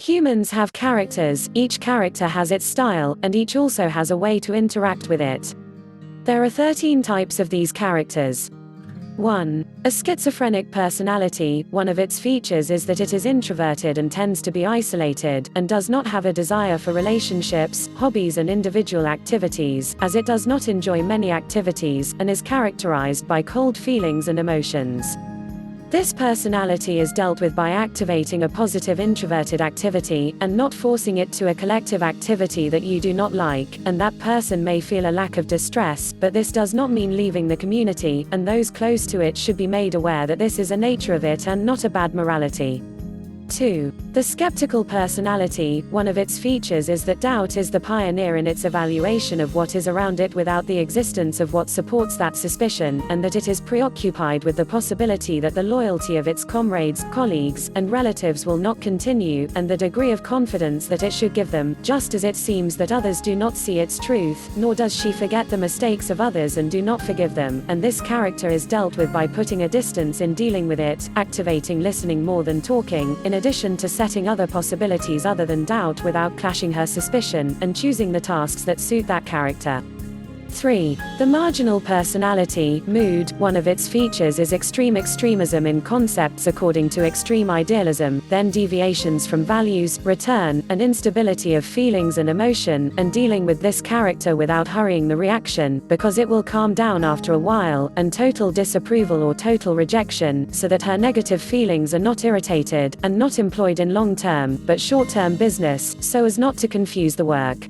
Humans have characters, each character has its style, and each also has a way to interact with it. There are 13 types of these characters. 1. A schizophrenic personality. One of its features is that it is introverted and tends to be isolated, and does not have a desire for relationships, hobbies and individual activities, as it does not enjoy many activities, and is characterized by cold feelings and emotions. This personality is dealt with by activating a positive introverted activity, and not forcing it to a collective activity that you do not like, and that person may feel a lack of distress, but this does not mean leaving the community, and those close to it should be made aware that this is a nature of it and not a bad morality. 2. The skeptical personality. One of its features is that doubt is the pioneer in its evaluation of what is around it without the existence of what supports that suspicion, and that it is preoccupied with the possibility that the loyalty of its comrades, colleagues, and relatives will not continue, and the degree of confidence that it should give them, just as it seems that others do not see its truth, nor does she forget the mistakes of others and do not forgive them, and this character is dealt with by putting a distance in dealing with it, activating listening more than talking, in addition to setting other possibilities other than doubt without clashing her suspicion, and choosing the tasks that suit that character. 3. The marginal personality, mood. One of its features is extreme extremism in concepts according to extreme idealism, then deviations from values, return, and instability of feelings and emotion, and dealing with this character without hurrying the reaction, because it will calm down after a while, and total disapproval or total rejection, so that her negative feelings are not irritated, and not employed in long-term, but short-term business, so as not to confuse the work.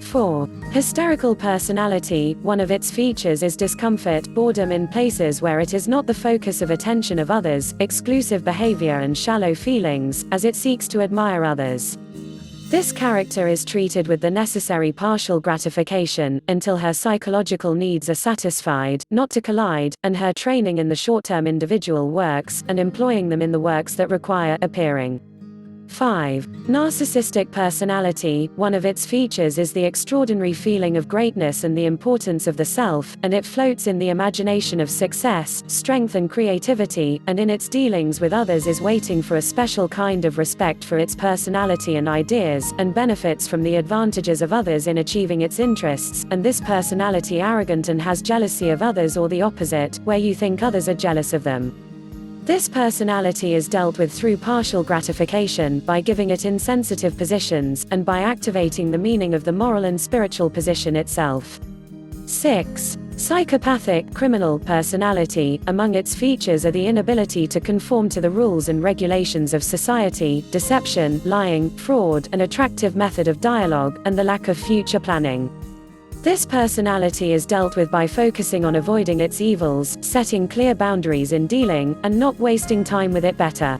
4. Hysterical personality. One of its features is discomfort, boredom in places where it is not the focus of attention of others, exclusive behavior and shallow feelings, as it seeks to admire others. This character is treated with the necessary partial gratification, until her psychological needs are satisfied, not to collide, and her training in the short-term individual works, and employing them in the works that require appearing. 5. Narcissistic personality. One of its features is the extraordinary feeling of greatness and the importance of the self, and it floats in the imagination of success, strength and creativity, and in its dealings with others is waiting for a special kind of respect for its personality and ideas, and benefits from the advantages of others in achieving its interests, and this personality arrogant and has jealousy of others or the opposite, where you think others are jealous of them. This personality is dealt with through partial gratification, by giving it insensitive positions, and by activating the meaning of the moral and spiritual position itself. 6. Psychopathic criminal personality. Among its features are the inability to conform to the rules and regulations of society, deception, lying, fraud, an attractive method of dialogue, and the lack of future planning. This personality is dealt with by focusing on avoiding its evils, setting clear boundaries in dealing, and not wasting time with it better.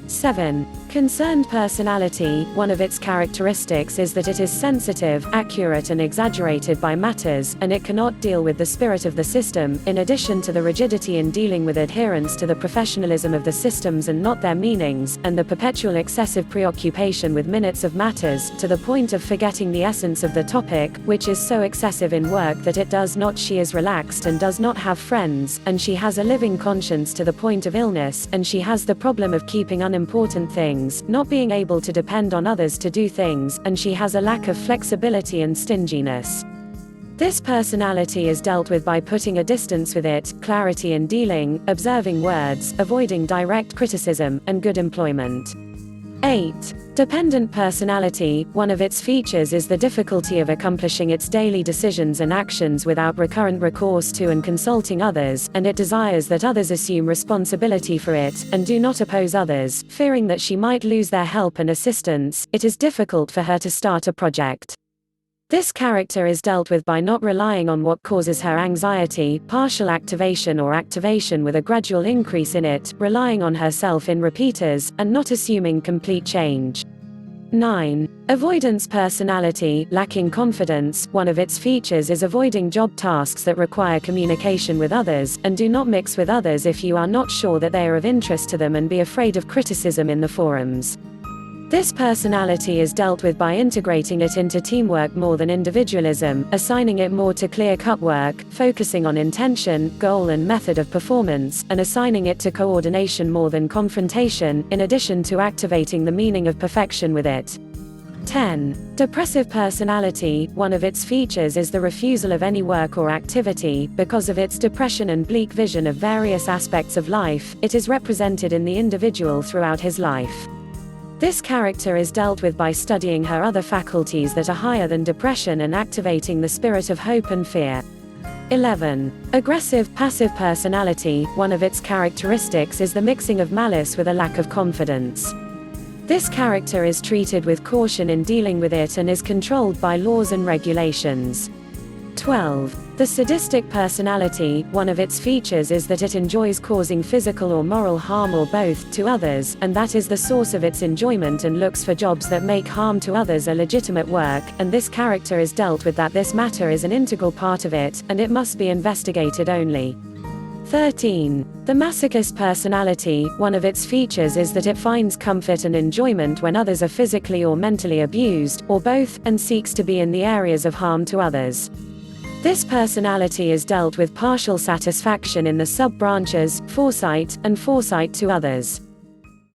7. Concerned personality. One of its characteristics is that it is sensitive, accurate and exaggerated by matters, and it cannot deal with the spirit of the system, in addition to the rigidity in dealing with adherence to the professionalism of the systems and not their meanings, and the perpetual excessive preoccupation with minutes of matters, to the point of forgetting the essence of the topic, which is so excessive in work that it does not. She is relaxed and does not have friends, and she has a living conscience to the point of illness, and she has the problem of keeping unimportant things, not being able to depend on others to do things, and she has a lack of flexibility and stinginess. This personality is dealt with by putting a distance with it, clarity in dealing, observing words, avoiding direct criticism, and good employment. 8. Dependent personality. One of its features is the difficulty of accomplishing its daily decisions and actions without recurrent recourse to and consulting others, and it desires that others assume responsibility for it, and do not oppose others, fearing that she might lose their help and assistance. It is difficult for her to start a project. This character is dealt with by not relying on what causes her anxiety, partial activation or activation with a gradual increase in it, relying on herself in repeaters, and not assuming complete change. 9. Avoidance personality, lacking confidence. One of its features is avoiding job tasks that require communication with others, and do not mix with others if you are not sure that they are of interest to them, and be afraid of criticism in the forums. This personality is dealt with by integrating it into teamwork more than individualism, assigning it more to clear-cut work, focusing on intention, goal and method of performance, and assigning it to coordination more than confrontation, in addition to activating the meaning of perfection with it. 10. Depressive personality. One of its features is the refusal of any work or activity. Because of its depression and bleak vision of various aspects of life, it is represented in the individual throughout his life. This character is dealt with by studying her other faculties that are higher than depression and activating the spirit of hope and fear. 11. Aggressive, passive personality. One of its characteristics is the mixing of malice with a lack of confidence. This character is treated with caution in dealing with it and is controlled by laws and regulations. 12. The sadistic personality. One of its features is that it enjoys causing physical or moral harm or both to others, and that is the source of its enjoyment, and looks for jobs that make harm to others a legitimate work, and this character is dealt with that this matter is an integral part of it, and it must be investigated only. 13. The masochist personality. One of its features is that it finds comfort and enjoyment when others are physically or mentally abused, or both, and seeks to be in the areas of harm to others. This personality is dealt with partial satisfaction in the sub-branches, foresight, and foresight to others.